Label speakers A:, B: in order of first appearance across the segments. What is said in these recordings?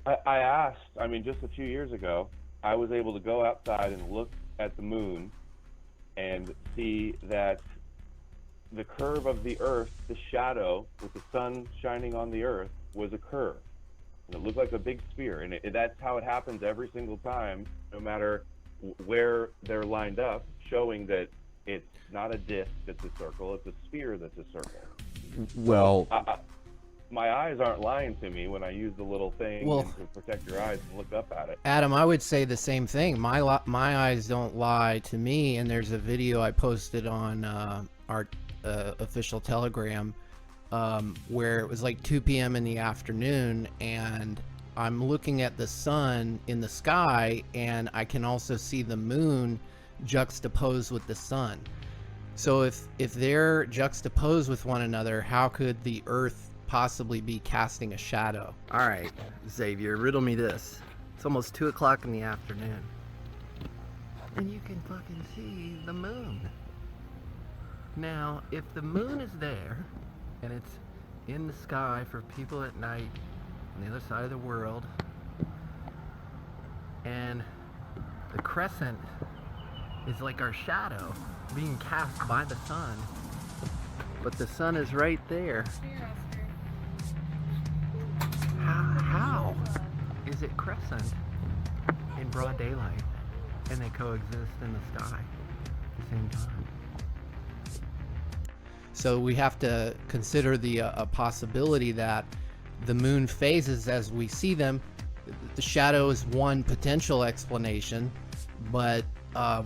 A: I asked, I mean, just a few years ago, I was able to go outside and look at the moon and see that the curve of the Earth, the shadow with the sun shining on the Earth, was a curve. And it looked like a big sphere. And that's how it happens every single time, no matter where they're lined up, showing that it's not a disc that's a circle, it's a sphere that's a circle.
B: Well,
A: My eyes aren't lying to me when I use the little thing
C: Well,
A: and to protect your eyes and look up at it.
C: Adam, I would say the same thing. My eyes don't lie to me, and there's a video I posted on our official Telegram where it was like 2 p.m. in the afternoon, and I'm looking at the sun in the sky, and I can also see the moon juxtaposed with the sun. So if they're juxtaposed with one another, how could the Earth possibly be casting a shadow? All right, Xavier, riddle me this. It's almost 2 o'clock in the afternoon, and you can fucking see the moon. Now, if the moon is there, and it's in the sky for people at night on the other side of the world, and the crescent is like our shadow being cast by the sun, but the sun is right there. How is it crescent in broad daylight and they coexist in the sky at the same time? So we have to consider the a possibility that the moon phases as we see them. The shadow is one potential explanation, but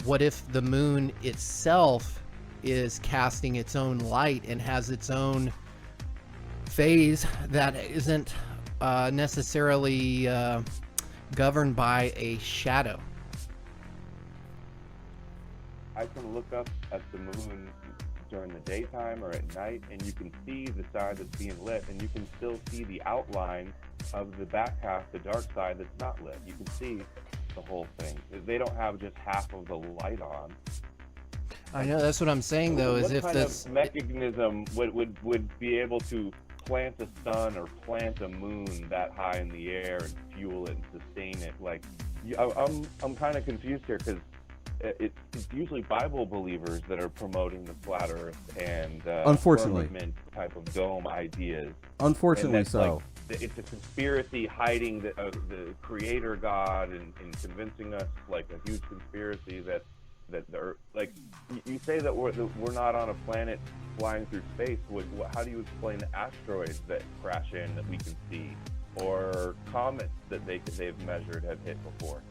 C: what if the moon itself is casting its own light and has its own phase that isn't necessarily governed by a shadow?
A: I can look up at the moon during the daytime or at night, and you can see the side that's being lit, and you can still see the outline of the back half, the dark side that's not lit. You can see the whole thing. They don't have just half of the light on.
C: I know, that's what I'm saying, though, is if this
A: mechanism would be able to plant a sun or plant a moon that high in the air and fuel it and sustain it. Like, I'm kind of confused here, because it's usually Bible believers that are promoting the flat Earth and
B: unfortunately
A: firmament type of dome ideas.
B: Unfortunately, so
A: like, it's a conspiracy hiding the Creator God and convincing us, like a huge conspiracy that the Earth, like you say that we're not on a planet flying through space. How do you explain the asteroids that crash in that we can see, or comets that they've measured have hit before?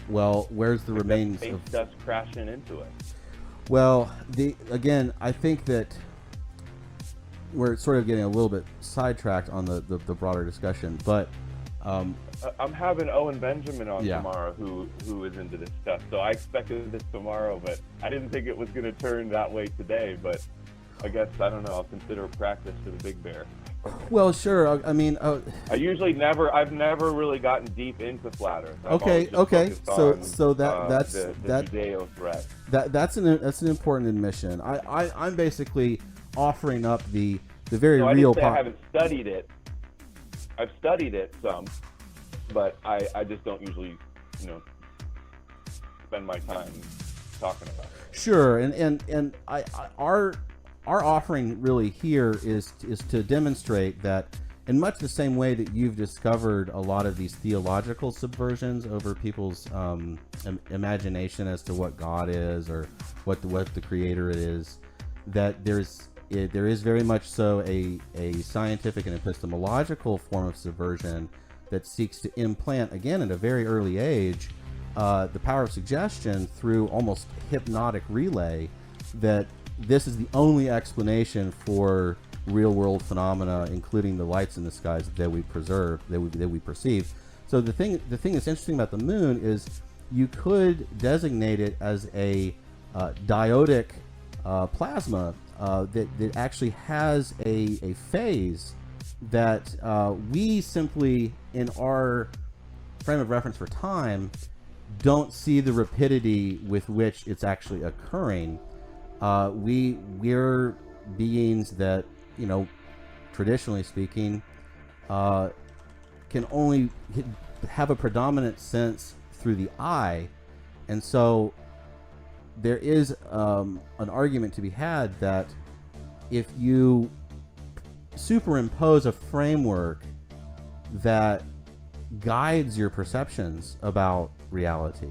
B: Well, where's the remains
A: space
B: of
A: dust crashing into it?
B: Well, again, I think that we're sort of getting a little bit sidetracked on the broader discussion, but
A: I'm having Owen Benjamin on tomorrow, who is into this stuff. So I expected this tomorrow, but I didn't think it was going to turn that way today. But I guess, I don't know, I'll consider practice to the big bear.
B: Well, sure. I mean,
A: I've never really gotten deep into flat Earth.
B: Okay. So that's
A: the Judeo threat.
B: That's an important admission. I'm basically offering up the very
A: I
B: real.
A: Didn't say I haven't studied it. I've studied it some, but I just don't usually, spend my time talking about it.
B: Sure, and our offering really here is to demonstrate that in much the same way that you've discovered a lot of these theological subversions over people's imagination as to what God is or what the Creator is, that there is very much so a scientific and epistemological form of subversion that seeks to implant, again at a very early age, the power of suggestion through almost hypnotic relay, that this is the only explanation for real world phenomena, including the lights in the skies that we perceive. So the thing that's interesting about the moon is you could designate it as a diodic plasma that actually has a phase that we simply, in our frame of reference for time, don't see the rapidity with which it's actually occurring. We're beings that, traditionally speaking, can only have a predominant sense through the eye, and so there is an argument to be had that if you superimpose a framework that guides your perceptions about reality,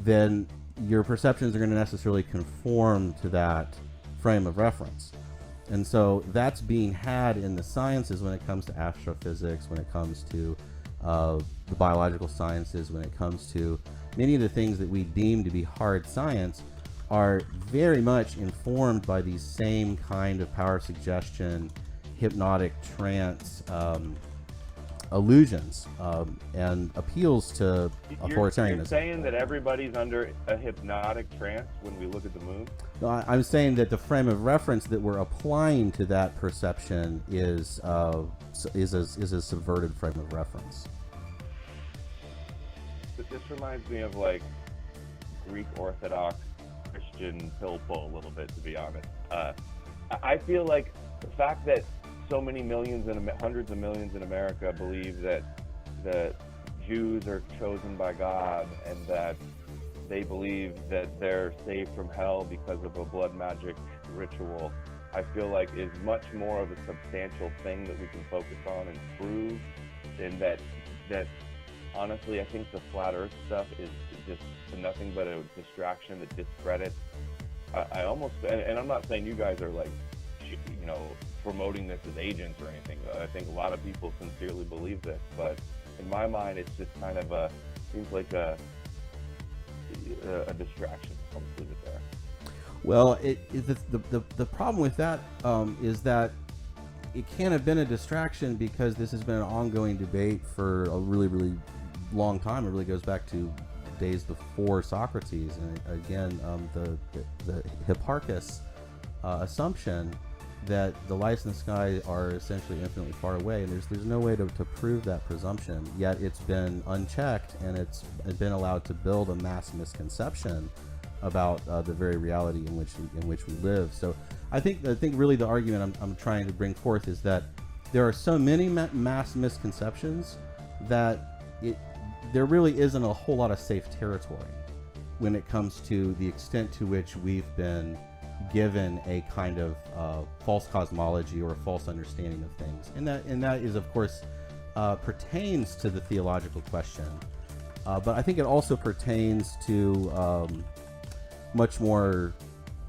B: then your perceptions are going to necessarily conform to that frame of reference. And so that's being had in the sciences when it comes to astrophysics, when it comes to the biological sciences, when it comes to many of the things that we deem to be hard science are very much informed by these same kind of power suggestion, hypnotic trance illusions and appeals to authoritarianism.
A: You're saying that everybody's under a hypnotic trance when we look at the moon?
B: No, I'm saying that the frame of reference that we're applying to that perception is a subverted frame of reference.
A: But this reminds me of like Greek Orthodox Christian pill pull a little bit, to be honest. I feel like the fact that so many millions and hundreds of millions in America believe that the Jews are chosen by God and that they believe that they're saved from hell because of a blood magic ritual, I feel like is much more of a substantial thing that we can focus on and prove, and that honestly, I think the flat earth stuff is just nothing but a distraction that discredits. I almost, and I'm not saying you guys are like, you know, promoting this as agents or anything. I think a lot of people sincerely believe this, but in my mind, it's just kind of seems like a distraction. I'll just leave it there.
B: Well, the problem with that is that it can't have been a distraction because this has been an ongoing debate for a really, really long time. It really goes back to days before Socrates, and again, the Hipparchus assumption that the lights in the sky are essentially infinitely far away, and there's no way to prove that presumption. Yet it's been unchecked, and it's been allowed to build a mass misconception about the very reality in which we live. So I think really the argument I'm trying to bring forth is that there are so many mass misconceptions that there really isn't a whole lot of safe territory when it comes to the extent to which we've been given a kind of false cosmology or a false understanding of things, and that is, of course, pertains to the theological question, but I think it also pertains to much more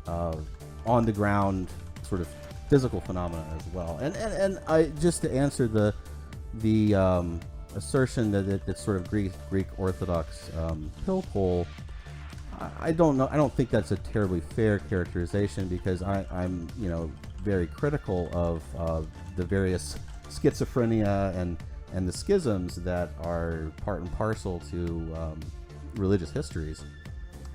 B: on the ground sort of physical phenomena as well. And I just to answer the assertion that it's sort of Greek Orthodox pill pull. I don't know. I don't think that's a terribly fair characterization because I'm very critical of the various schizophrenia and the schisms that are part and parcel to religious histories,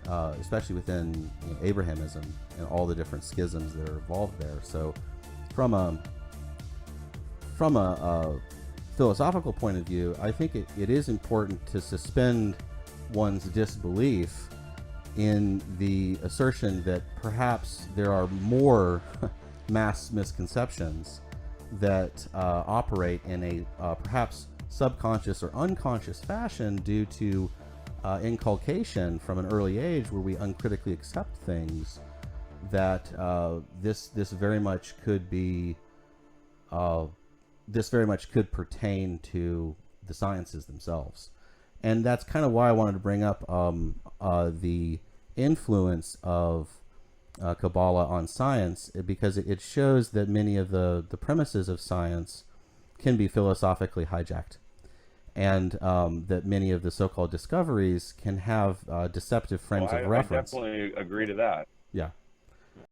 B: especially within Abrahamism and all the different schisms that are involved there. So, from a philosophical point of view, I think it is important to suspend one's disbelief in the assertion that perhaps there are more mass misconceptions that operate in a perhaps subconscious or unconscious fashion due to inculcation from an early age, where we uncritically accept things that this very much could be this very much could pertain to the sciences themselves. And that's kind of why I wanted to bring up the influence of Kabbalah on science, because it shows that many of the premises of science can be philosophically hijacked, and that many of the so-called discoveries can have deceptive frames of reference.
A: I definitely agree to that.
B: Yeah.